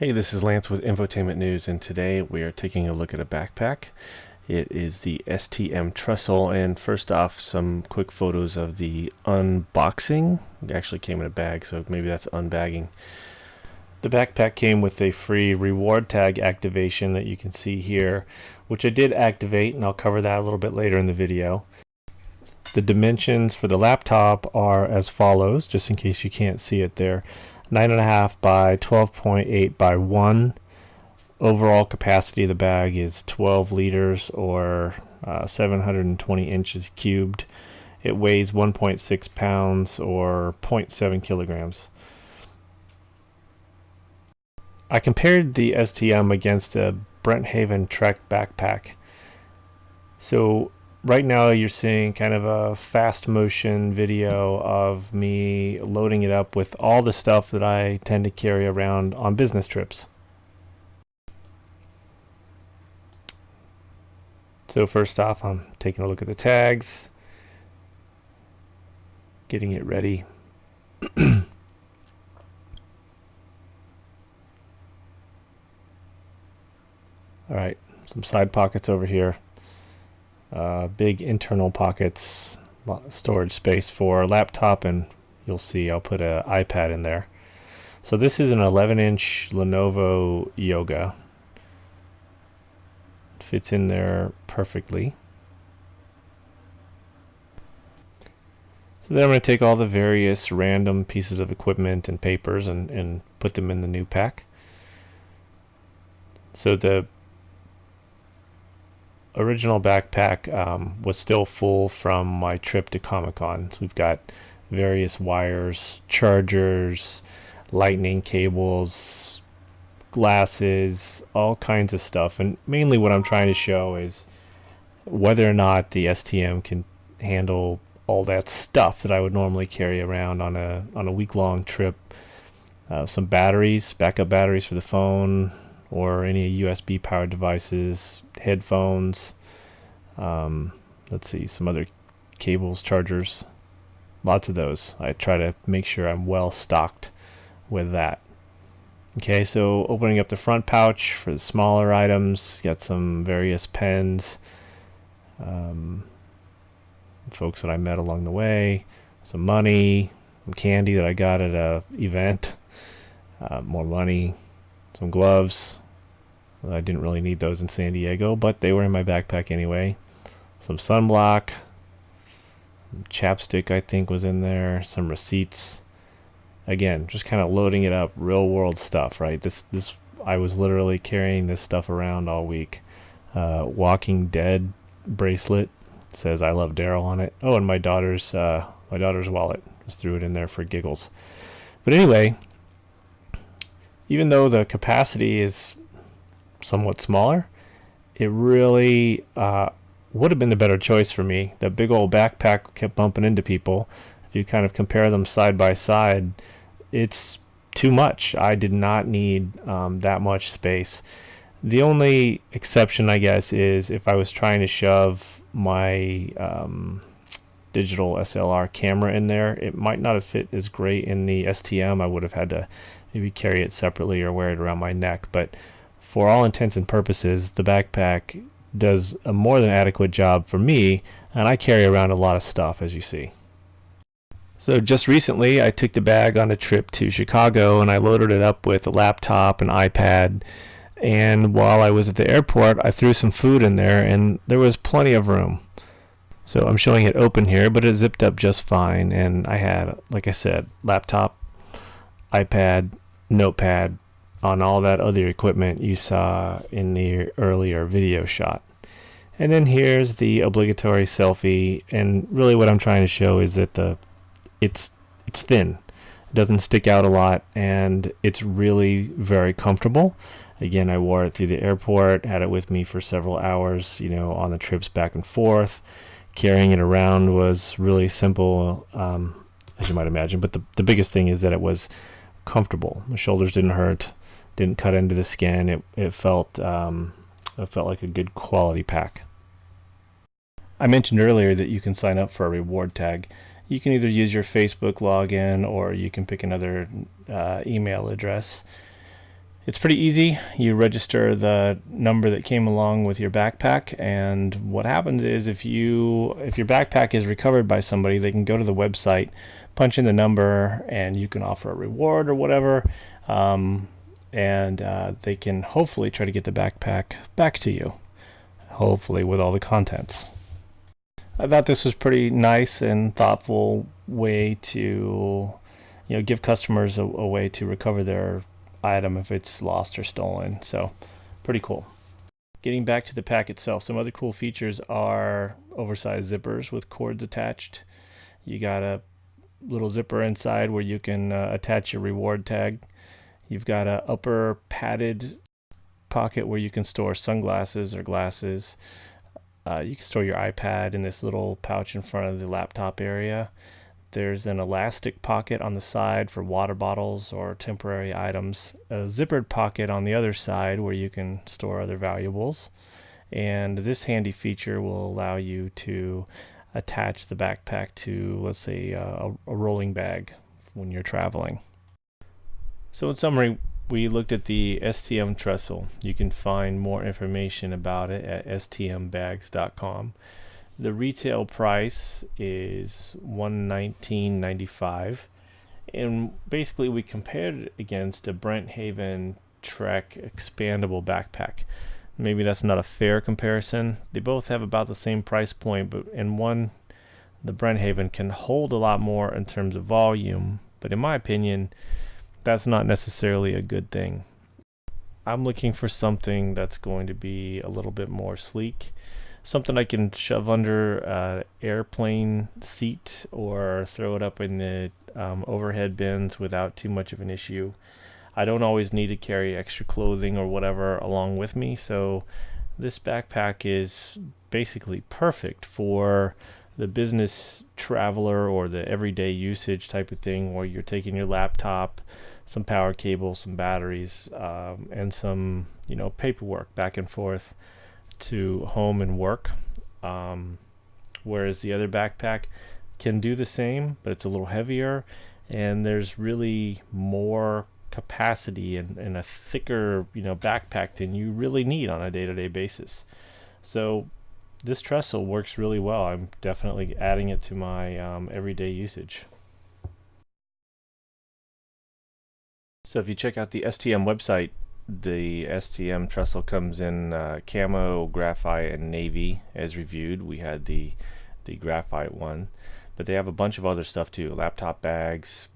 Hey, this is Lance with Infotainment News, and today we are taking a look at a backpack. It is the STM Trestle, and first off, some quick photos of the unboxing. It actually came in a bag, so maybe that's unbagging. The backpack came with a free reward tag activation that you can see here, which I did activate, and I'll cover that a little bit later in the video. The dimensions for the laptop are as follows, just in case you can't see it there. 9.5 by 12.8 by 1. Overall capacity of the bag is 12 liters or 720 inches cubed. It weighs 1.6 pounds or 0.7 kilograms. I compared the STM against a Breton Trek backpack. So right now you're seeing kind of a fast motion video of me loading it up with all the stuff that I tend to carry around on business trips. So first off, I'm taking a look at the tags, getting it ready. Alright, some side pockets over here. Big internal pockets, storage space for a laptop, and you'll see I'll put an iPad in there. So this is an 11-inch Lenovo Yoga. It fits in there perfectly. So then I'm going to take all the various random pieces of equipment and papers and put them in the new pack. So the original backpack was still full from my trip to Comic-Con. So we've got various wires, chargers, lightning cables, glasses, all kinds of stuff. And mainly what I'm trying to show is whether or not the STM can handle all that stuff that I would normally carry around on a week-long trip. Some batteries, backup batteries for the phone, or any USB powered devices, headphones, let's see, some other cables, chargers, lots of those. I try to make sure I'm well stocked with that. Okay, so opening up the front pouch for the smaller items, got some various pens, folks that I met along the way, some money, some candy that I got at a event, more money, some gloves. I didn't really need those in San Diego, but they were in my backpack anyway. Some sunblock, chapstick I think was in there, some receipts. Again, just kind of loading it up, real world stuff, right? This I was literally carrying this stuff around all week. Walking Dead bracelet, says I love Daryl on it. Oh, and my daughter's wallet. Just threw it in there for giggles. But anyway, even though the capacity is somewhat smaller, it really would have been the better choice for me. The big old backpack kept bumping into people. If you kind of compare them side by side, it's too much. I did not need that much space. The only exception, I guess, is if I was trying to shove my digital SLR camera in there, it might not have fit as great in the STM. I would have had to maybe carry it separately or wear it around my neck, but for all intents and purposes, the backpack does a more than adequate job for me, and I carry around a lot of stuff, as you see. So just recently, I took the bag on a trip to Chicago, and I loaded it up with a laptop, an iPad, and while I was at the airport, I threw some food in there, and there was plenty of room. So I'm showing it open here, but it zipped up just fine, and I had, like I said, laptop, iPad, notepad, on all that other equipment you saw in the earlier video shot. And then here's the obligatory selfie, and really what I'm trying to show is that it's thin. It doesn't stick out a lot, and it's really very comfortable. Again, I wore it through the airport, had it with me for several hours, you know, on the trips back and forth. Carrying it around was really simple, as you might imagine, but the biggest thing is that it was comfortable. My shoulders didn't hurt, didn't cut into the skin. It felt like a good quality pack. I mentioned earlier that you can sign up for a reward tag. You can either use your Facebook login or you can pick another email address. It's pretty easy. You register the number that came along with your backpack, and what happens is if your backpack is recovered by somebody, they can go to the website, punch in the number, and you can offer a reward or whatever, and they can hopefully try to get the backpack back to you, hopefully with all the contents. I thought this was pretty nice and thoughtful way to, give customers a way to recover their item if it's lost or stolen. So, pretty cool. Getting back to the pack itself, some other cool features are oversized zippers with cords attached. You got a little zipper inside where you can attach your reward tag. You've got a upper padded pocket where you can store sunglasses or glasses. You can store your iPad in this little pouch in front of the laptop area. There's an elastic pocket on the side for water bottles or temporary items. A zippered pocket on the other side where you can store other valuables. And this handy feature will allow you to attach the backpack to, let's say, a rolling bag when you're traveling. So in summary, we looked at the STM Trestle. You can find more information about it at stmbags.com. The retail price is $119.95, and basically we compared it against a Brent Haven Trek expandable backpack. Maybe that's not a fair comparison. They both have about the same price point, but in one, the Brent Haven can hold a lot more in terms of volume, but in my opinion, that's not necessarily a good thing. I'm looking for something that's going to be a little bit more sleek, something I can shove under an airplane seat or throw it up in the overhead bins without too much of an issue. I don't always need to carry extra clothing or whatever along with me, so this backpack is basically perfect for the business traveler or the everyday usage type of thing, where you're taking your laptop, some power cables, some batteries, and some paperwork back and forth to home and work. Whereas the other backpack can do the same, but it's a little heavier, and there's really more capacity and a thicker backpack than you really need on a day-to-day basis. So this trestle works really well. I'm definitely adding it to my everyday usage. So if you check out the STM website, the STM Trestle comes in camo, graphite, and navy as reviewed. We had the graphite one, but they have a bunch of other stuff too. Laptop bags,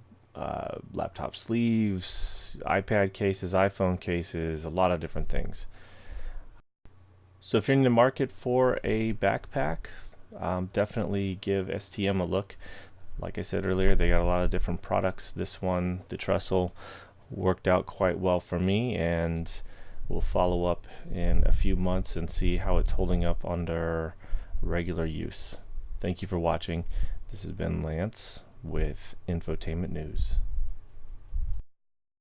laptop sleeves, iPad cases, iPhone cases, a lot of different things. So if you're in the market for a backpack, definitely give STM a look. Like I said earlier, they got a lot of different products. This one, the Trestle, worked out quite well for me, and we'll follow up in a few months and see how it's holding up under regular use. Thank you for watching. This has been Lance with Infotainment News.